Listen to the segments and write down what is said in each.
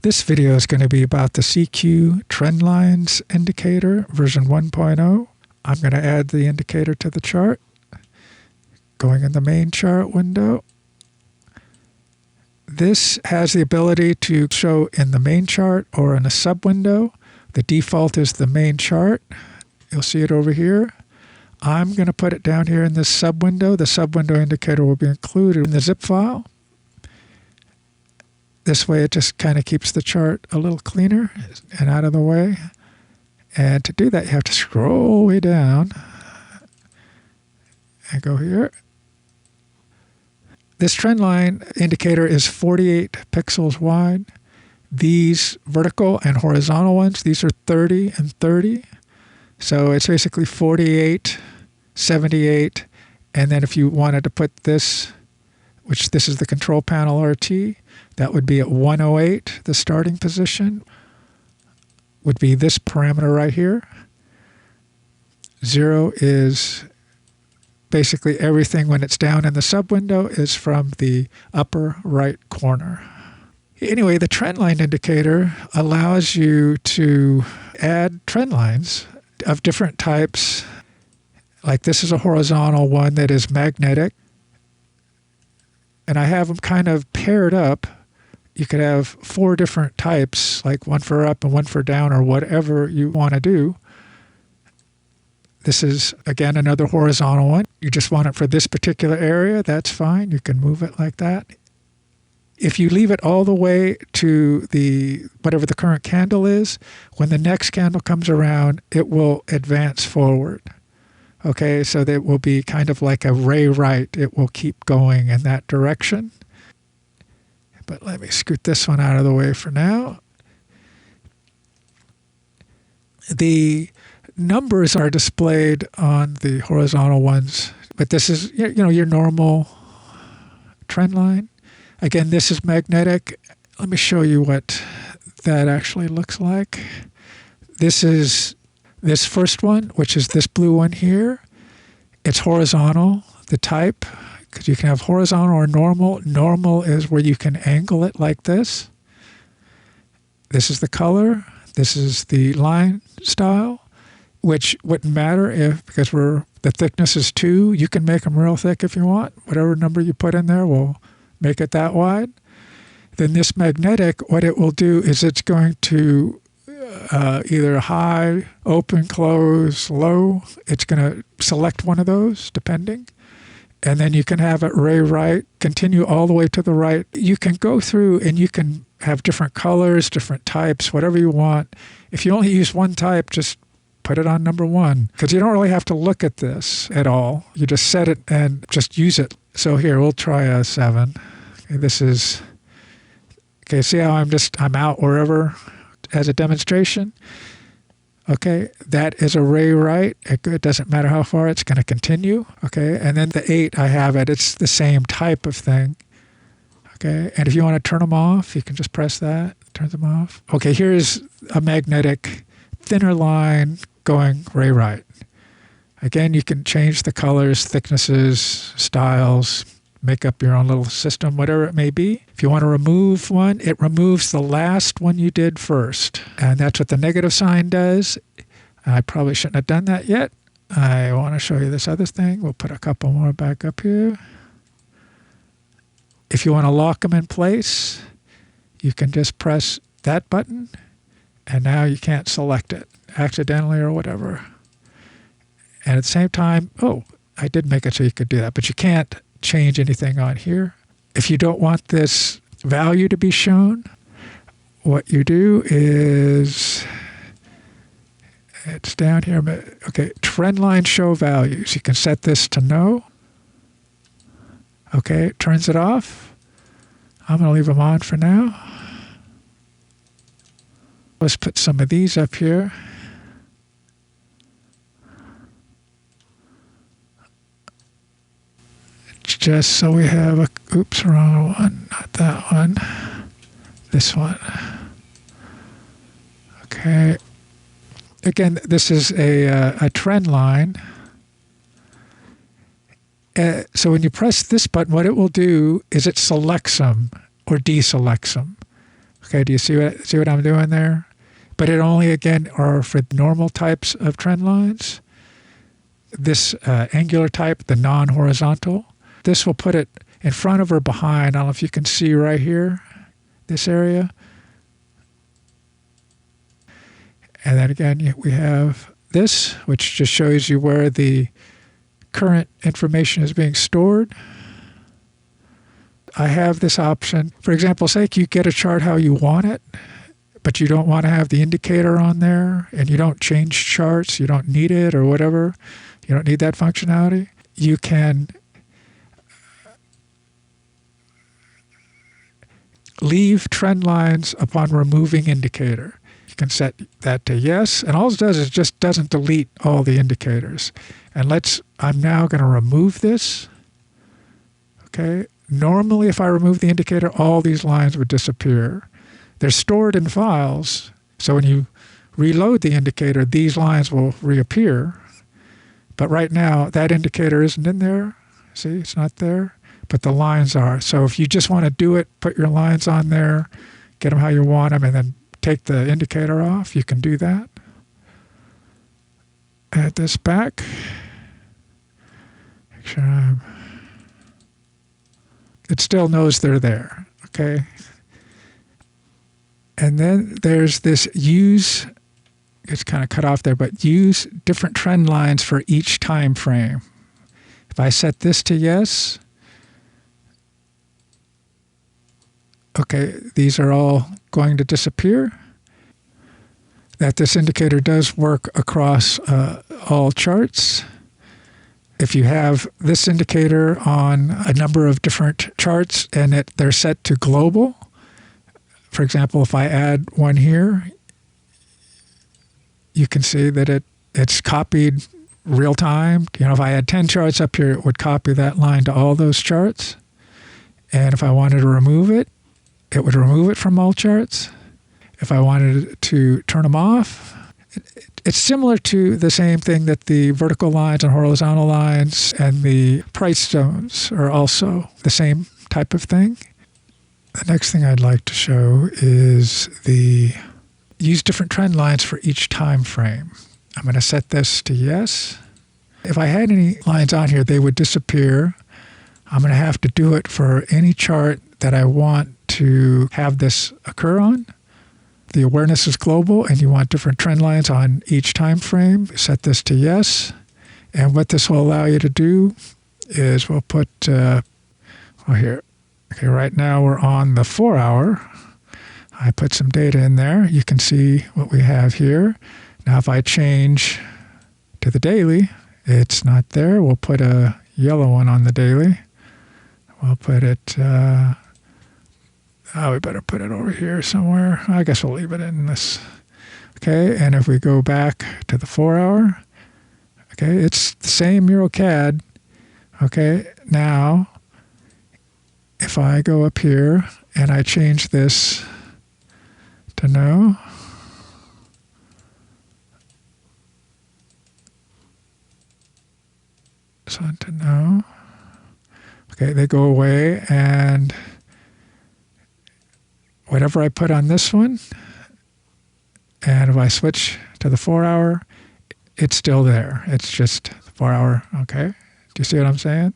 This video is going to be about the cQ-Trend lines indicator, version 1.0. I'm going to add the indicator to the chart. Going in the main chart window. This has the ability to show in the main chart or in a sub-window. The default is the main chart. You'll see it over here. I'm going to put it down here in this sub-window. The sub-window indicator will be included in the zip file. This way it just kind of keeps the chart a little cleaner and out of the way. And to do that, you have to scroll way down and go here. This trend line indicator is 48 pixels wide. These vertical and horizontal ones, these are 30 and 30. So it's basically 48, 78, and then if you wanted to put this, which this is the control panel RT, that would be at 108, the starting position, would be this parameter right here. 0 is basically everything when it's down in the sub-window is from the upper right corner. Anyway, the trend line indicator allows you to add trend lines of different types. Like this is a horizontal one that is magnetic. And I have them kind of paired up. You could have 4 different types, like one for up and one for down or whatever you want to do. This is, again, another horizontal one. You just want it for this particular area, that's fine. You can move it like that. If you leave it all the way to the whatever the current candle is, when the next candle comes around, it will advance forward. Okay, so that will be kind of like a ray right. It will keep going in that direction. But let me scoot this one out of the way for now. The numbers are displayed on the horizontal ones, but this is your normal trend line. Again, this is magnetic. Let me show you what that actually looks like. This is this first one, which is this blue one here. It's horizontal, the type, because you can have horizontal or normal. Normal is where you can angle it like this. This is the color. This is the line style, which wouldn't matter because the thickness is 2. You can make them real thick if you want. Whatever number you put in there will make it that wide. Then this magnetic, what it will do is it's going to either high, open, close, low. It's going to select one of those, depending. And then you can have it ray right, continue all the way to the right. You can go through and you can have different colors, different types, whatever you want. If you only use one type, just put it on number 1, because you don't really have to look at this at all. You just set it and just use it. So here, we'll try a 7. Okay, this is, okay, see how I'm out wherever as a demonstration? Okay, that is a ray right. It doesn't matter how far, it's going to continue. Okay, and then the 8, I have it. It's the same type of thing. Okay, and if you want to turn them off, you can just press that, turn them off. Okay, here's a magnetic thinner line going ray right. Again, you can change the colors, thicknesses, styles, make up your own little system, whatever it may be. If you want to remove one, it removes the last one you did first. And that's what the negative sign does. I probably shouldn't have done that yet. I want to show you this other thing. We'll put a couple more back up here. If you want to lock them in place, you can just press that button, and now you can't select it accidentally or whatever. And at the same time, I did make it so you could do that, but you can't change anything on here. If you don't want this value to be shown, what you do is, it's down here, okay, trend line show values. You can set this to no. Okay, it turns it off. I'm going to leave them on for now. Let's put some of these up here. Just so we have oops, wrong one, not that one, this one. Okay. Again, this is a trend line. So when you press this button, what it will do is it selects them or deselects them. Okay, do you see what I'm doing there? But it only, again, are for normal types of trend lines. This angular type, the non-horizontal, this will put it in front of or behind. I don't know if you can see right here, this area. And then again, we have this, which just shows you where the current information is being stored. I have this option. For example, say you get a chart how you want it, but you don't want to have the indicator on there, and you don't change charts, you don't need it or whatever, you don't need that functionality. You can leave trend lines upon removing indicator. You can set that to yes, and all it does is just doesn't delete all the indicators. And I'm now going to remove this. Okay. Normally, if I remove the indicator, all these lines would disappear. They're stored in files, so when you reload the indicator, these lines will reappear. But right now, that indicator isn't in there. See, it's not there, but the lines are. So if you just want to do it, put your lines on there, get them how you want them, and then take the indicator off, you can do that. Add this back. Make sure it still knows they're there, okay? And then there's this use, it's kind of cut off there, but use different trend lines for each time frame. If I set this to yes, okay, these are all going to disappear. That this indicator does work across all charts. If you have this indicator on a number of different charts and they're set to global, for example, if I add one here, you can see that it's copied real time. If I had 10 charts up here, it would copy that line to all those charts. And if I wanted to remove it, it would remove it from all charts. If I wanted to turn them off, it's similar to the same thing that the vertical lines and horizontal lines and the price zones are also the same type of thing. The next thing I'd like to show is use different trend lines for each time frame. I'm going to set this to yes. If I had any lines on here, they would disappear. I'm going to have to do it for any chart that I want to have this occur on. The awareness is global, and you want different trend lines on each time frame. Set this to yes. And what this will allow you to do is we'll put, here. Okay, right now we're on the 4 hour. I put some data in there. You can see what we have here. Now if I change to the daily, it's not there. We'll put a yellow one on the daily. We'll put it, we better put it over here somewhere. I guess we'll leave it in this. Okay, and if we go back to the 4 hour, okay, it's the same MuroCAD. Okay, now if I go up here and I change this to no, so to no, okay, they go away, and whatever I put on this one, and if I switch to the 4 hour, it's still there. It's just the 4 hour, okay? Do you see what I'm saying?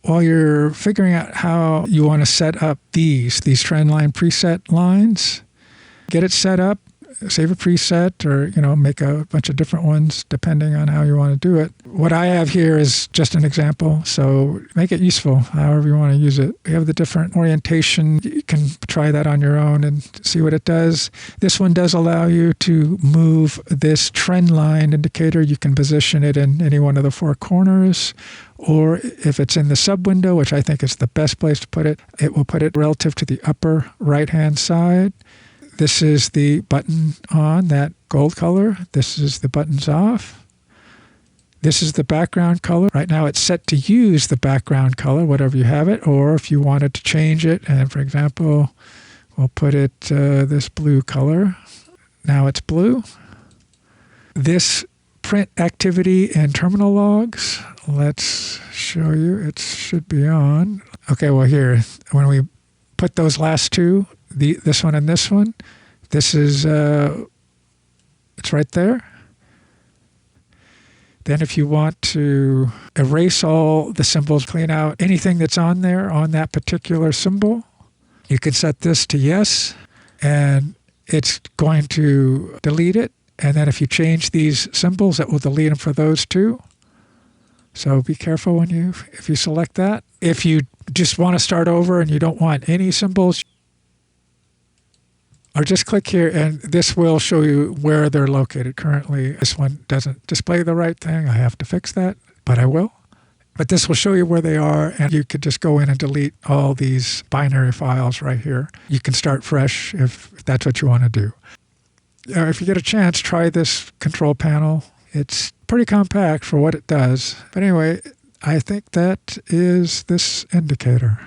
While you're figuring out how you want to set up these trend line preset lines, get it set up, save a preset, or make a bunch of different ones depending on how you want to do it. What I have here is just an example, so make it useful however you want to use it. We have the different orientation. You can try that on your own and see what it does. This one does allow you to move this trend line indicator. You can position it in any one of the four corners, or if it's in the sub window, which I think is the best place to put it, it will put it relative to the upper right-hand side. This is the button on, that gold color. This is the buttons off. This is the background color. Right now it's set to use the background color, whatever you have it, or if you wanted to change it, and for example, we'll put it this blue color. Now it's blue. This print activity and terminal logs, let's show you. It should be on. Okay, well here, when we put those last two, this one and this one. This is, it's right there. Then if you want to erase all the symbols, clean out anything that's on there on that particular symbol, you can set this to yes, and it's going to delete it. And then if you change these symbols, it will delete them for those too. So be careful if you select that. If you just want to start over and you don't want any symbols, or just click here and this will show you where they're located. Currently, this one doesn't display the right thing. I have to fix that, but I will. But this will show you where they are, and you could just go in and delete all these binary files right here. You can start fresh if that's what you want to do. If you get a chance, try this control panel. It's pretty compact for what it does. But anyway, I think that is this indicator.